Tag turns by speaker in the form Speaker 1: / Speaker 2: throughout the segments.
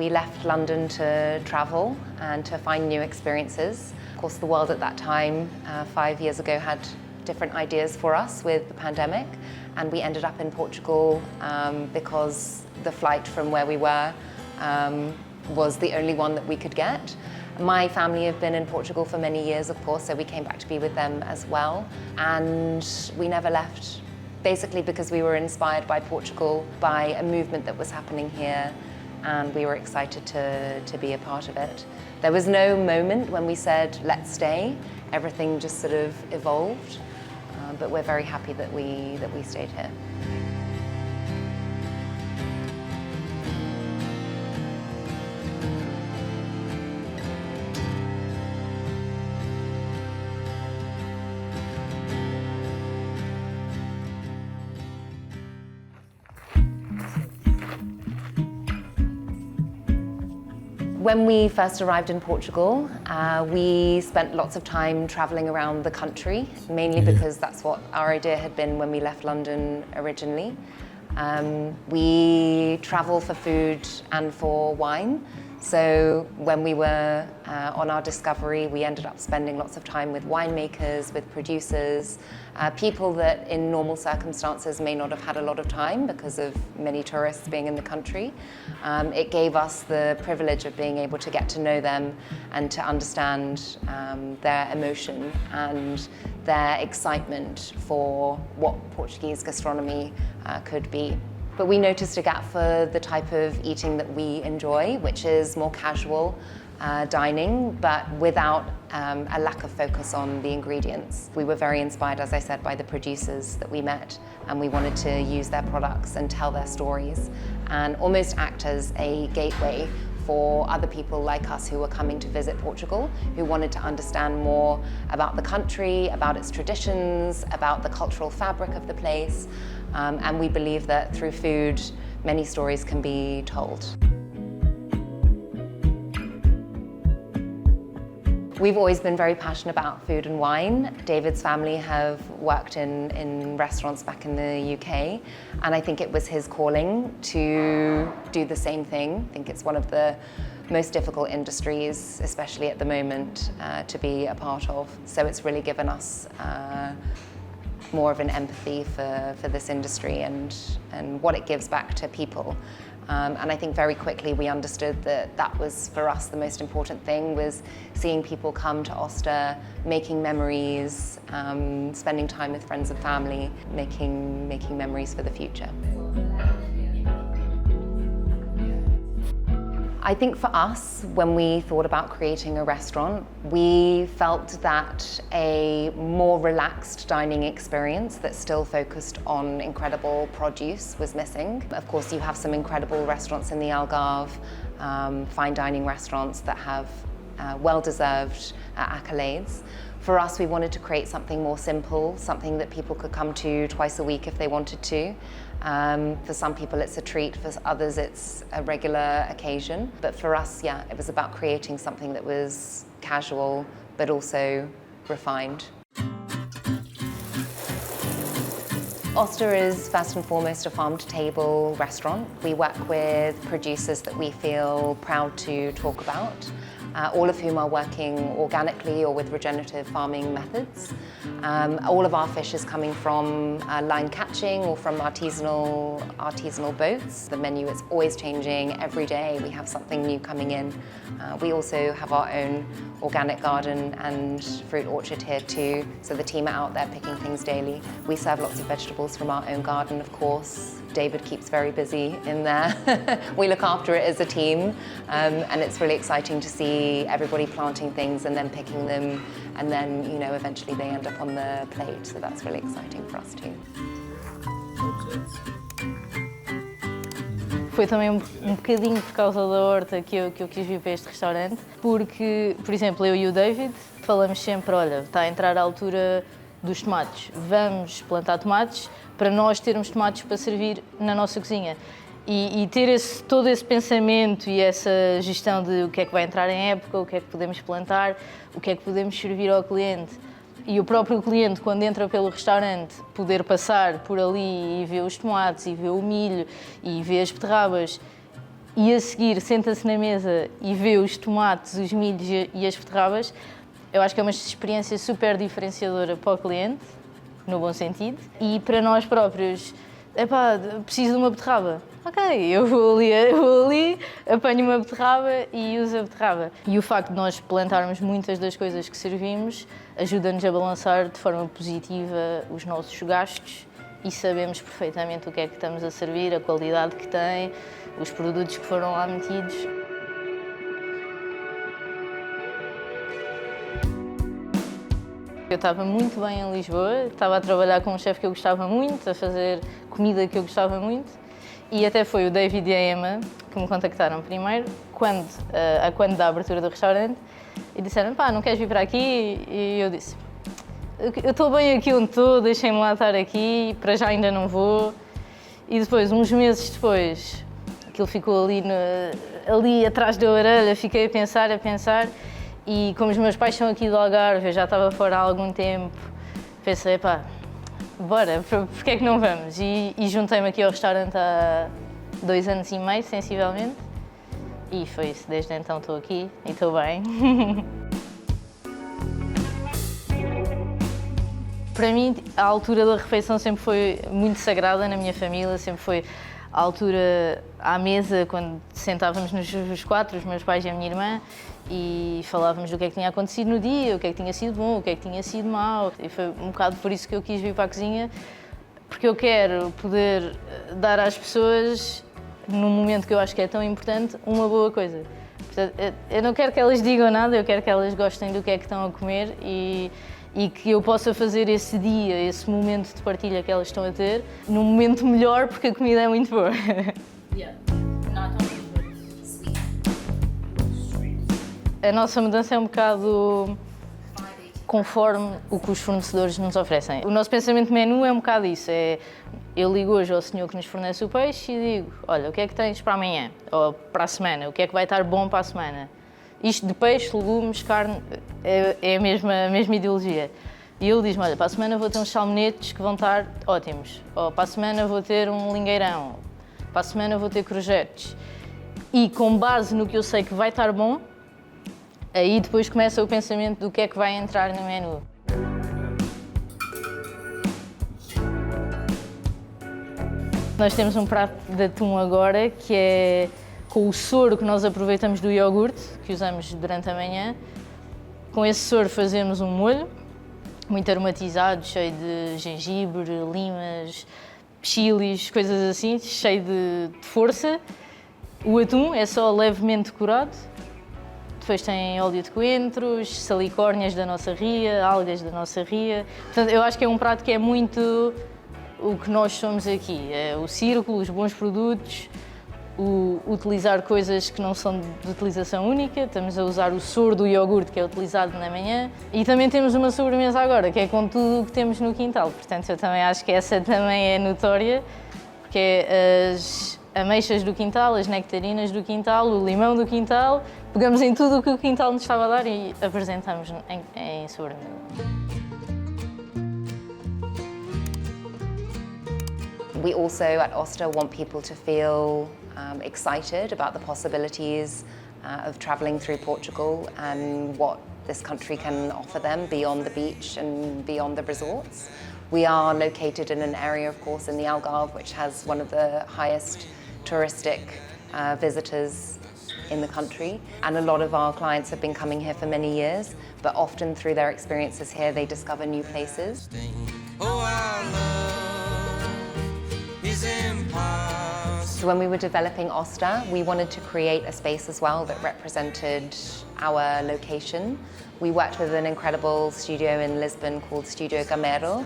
Speaker 1: We left London to travel and to find new experiences. Of course, the world at that time, 5 years ago, had different ideas for us with the pandemic, and we ended up in Portugal because the flight from where we were was the only one that we could get. My family have been in Portugal for many years, of course, so we came back to be with them as well. And we never left, basically because we were inspired by Portugal, by a movement that was happening here, and we were excited to be a part of it. There was no moment when we said, let's stay. Everything just sort of evolved, but we're very happy that we stayed here. When we first arrived in Portugal, we spent lots of time travelling around the country, mainly because that's what our idea had been when we left London originally. We travel for food and for wine. So when we were on our discovery, we ended up spending lots of time with winemakers, with producers, people that in normal circumstances may not have had a lot of time because of many tourists being in the country. It gave us the privilege of being able to get to know them and to understand their emotion and their excitement for what Portuguese gastronomy could be. But we noticed a gap for the type of eating that we enjoy, which is more casual dining, but without a lack of focus on the ingredients. We were very inspired, as I said, by the producers that we met, and we wanted to use their products and tell their stories and almost act as a gateway for other people like us who were coming to visit Portugal, who wanted to understand more about the country, about its traditions, about the cultural fabric of the place. And we believe that through food, many stories can be told. We've always been very passionate about food and wine. David's family have worked in restaurants back in the UK, and I think it was his calling to do the same thing. I think it's one of the most difficult industries, especially at the moment, to be a part of. So it's really given us more of an empathy for this industry and what it gives back to people. And I think very quickly we understood that was, for us, the most important thing, was seeing people come to Austa, making memories, spending time with friends and family, making memories for the future. I think for us, when we thought about creating a restaurant, we felt that a more relaxed dining experience that still focused on incredible produce was missing. Of course, you have some incredible restaurants in the Algarve, fine dining restaurants that have well-deserved accolades. For us, we wanted to create something more simple, something that people could come to twice a week if they wanted to. For some people it's a treat, for others it's a regular occasion. But for us, yeah, it was about creating something that was casual, but also refined. Austa is first and foremost a farm-to-table restaurant. We work with producers that we feel proud to talk about, all of whom are working organically or with regenerative farming methods. All of our fish is coming from line catching or from artisanal boats. The menu is always changing every day. We have something new coming in. We also have our own organic garden and fruit orchard here too, so the team are out there picking things daily. We serve lots of vegetables from our own garden, of course. David keeps very busy in there. We look after it as a team, and it's really exciting to see everybody planting things and then picking them, and then, you know, eventually they end up on the plate, so that's really exciting for us too.
Speaker 2: Foi também um bocadinho por causa da horta que eu quis vir para este restaurante, porque, por exemplo, eu e o David falamos sempre, olha, está a entrar a altura dos tomates, vamos plantar tomates para nós termos tomates para servir na nossa cozinha. E ter todo esse pensamento e essa gestão de o que é que vai entrar em época, o que é que podemos plantar, o que é que podemos servir ao cliente. E o próprio cliente, quando entra pelo restaurante, poder passar por ali e ver os tomates, e ver o milho, e ver as beterrabas, e a seguir senta-se na mesa e vê os tomates, os milhos e as beterrabas, eu acho que é uma experiência super diferenciadora para o cliente, no bom sentido, e para nós próprios. Epá, preciso de uma beterraba. Ok, eu vou ali, apanho uma beterraba e uso a beterraba. E o facto de nós plantarmos muitas das coisas que servimos ajuda-nos a balançar de forma positiva os nossos gastos e sabemos perfeitamente o que é que estamos a servir, a qualidade que tem, os produtos que foram lá metidos. Eu estava muito bem em Lisboa, estava a trabalhar com um chefe que eu gostava muito, a fazer comida que eu gostava muito, e até foi o David e a Emma que me contactaram primeiro, quando da abertura do restaurante, e disseram, pá, não queres vir para aqui? E eu disse, eu estou bem aqui onde estou, deixem-me lá estar aqui, para já ainda não vou. E depois, uns meses depois, aquilo ficou ali atrás da orelha, fiquei a pensar, e como os meus pais são aqui do Algarve, eu já estava fora há algum tempo, pensei, pá, bora, porque é que não vamos? E juntei-me aqui ao restaurante há 2 anos e meio, sensivelmente, e foi isso, desde então estou aqui e estou bem. Para mim, a altura da refeição sempre foi muito sagrada na minha família, sempre foi a altura à mesa, quando sentávamos os 4, os meus pais e a minha irmã, e falávamos do que é que tinha acontecido no dia, o que é que tinha sido bom, o que é que tinha sido mau. E foi um bocado por isso que eu quis vir para a cozinha, porque eu quero poder dar às pessoas, num momento que eu acho que é tão importante, uma boa coisa. Portanto, eu não quero que elas digam nada, eu quero que elas gostem do que é que estão a comer e que eu possa fazer esse dia, esse momento de partilha que elas estão a ter, num momento melhor, porque a comida é muito boa. A nossa mudança é um bocado conforme o que os fornecedores nos oferecem. O nosso pensamento de menu é um bocado isso, eu ligo hoje ao senhor que nos fornece o peixe e digo, olha, o que é que tens para amanhã? Ou para a semana, o que é que vai estar bom para a semana? Isto de peixe, legumes, carne, é a mesma ideologia. E ele diz-me, olha, para a semana vou ter uns salmonetes que vão estar ótimos. Ou para a semana vou ter um lingueirão. Para a semana vou ter crojetes. E com base no que eu sei que vai estar bom, aí depois começa o pensamento do que é que vai entrar no menu. Nós temos um prato de atum agora que é com o soro que nós aproveitamos do iogurte, que usamos durante a manhã. Com esse soro fazemos um molho, muito aromatizado, cheio de gengibre, limas, chilis, coisas assim, cheio de força. O atum é só levemente decorado. Depois tem óleo de coentros, salicórnias da nossa ria, algas da nossa ria. Portanto, eu acho que é um prato que é muito o que nós somos aqui. É o círculo, os bons produtos, o utilizar coisas que não são de utilização única. Estamos a usar o soro do iogurte que é utilizado na manhã. E também temos uma sobremesa agora, que é com tudo o que temos no quintal. Portanto, eu também acho que essa também é notória, porque é as ameixas do quintal, as nectarinas do quintal, o limão do quintal. Pegamos em tudo o que o quintal nos estava a dar e apresentamos em sobremesa.
Speaker 1: We also at Austa want people to feel excited about the possibilities of travelling through Portugal and what this country can offer them beyond the beach and beyond the resorts. We are located in an area, of course, in the Algarve, which has one of the highest touristic visitors in the country. And a lot of our clients have been coming here for many years, but often through their experiences here, they discover new places. So when we were developing Austa, we wanted to create a space as well that represented our location. We worked with an incredible studio in Lisbon called Studio Gamero,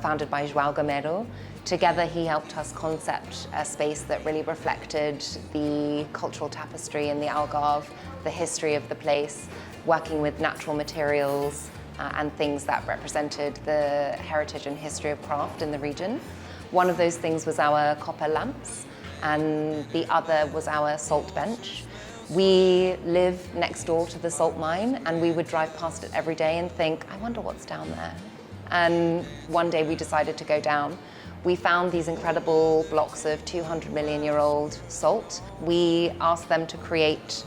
Speaker 1: founded by João Gamero. Together he helped us concept a space that really reflected the cultural tapestry in the Algarve, the history of the place, working with natural materials and things that represented the heritage and history of craft in the region. One of those things was our copper lamps, and the other was our salt bench. We live next door to the salt mine, and we would drive past it every day and think, I wonder what's down there. And one day we decided to go down. we found these incredible blocks of 200-million-year-old salt. We asked them to create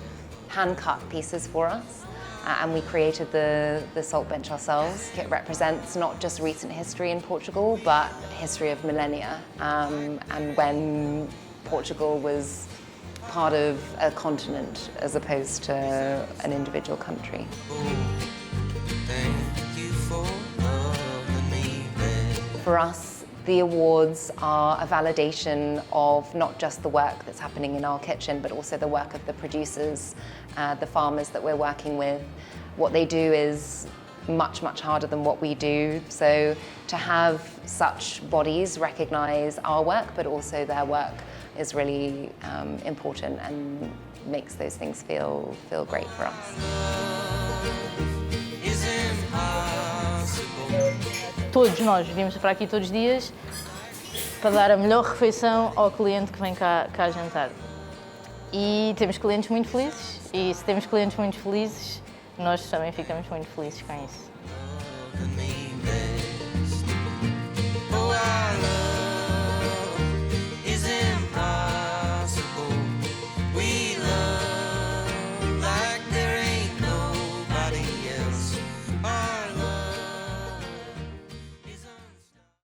Speaker 1: hand-cut pieces for us, and we created the salt bench ourselves. It represents not just recent history in Portugal, but history of millennia, and when Portugal was part of a continent as opposed to an individual country. For us, the awards are a validation of not just the work that's happening in our kitchen, but also the work of the producers, the farmers that we're working with. What they do is much, much harder than what we do. So to have such bodies recognise our work, but also their work, is really important and makes those things feel great for us.
Speaker 2: Todos nós vimos para aqui todos os dias para dar a melhor refeição ao cliente que vem cá jantar. E temos clientes muito felizes, e se temos clientes muito felizes, nós também ficamos muito felizes com isso.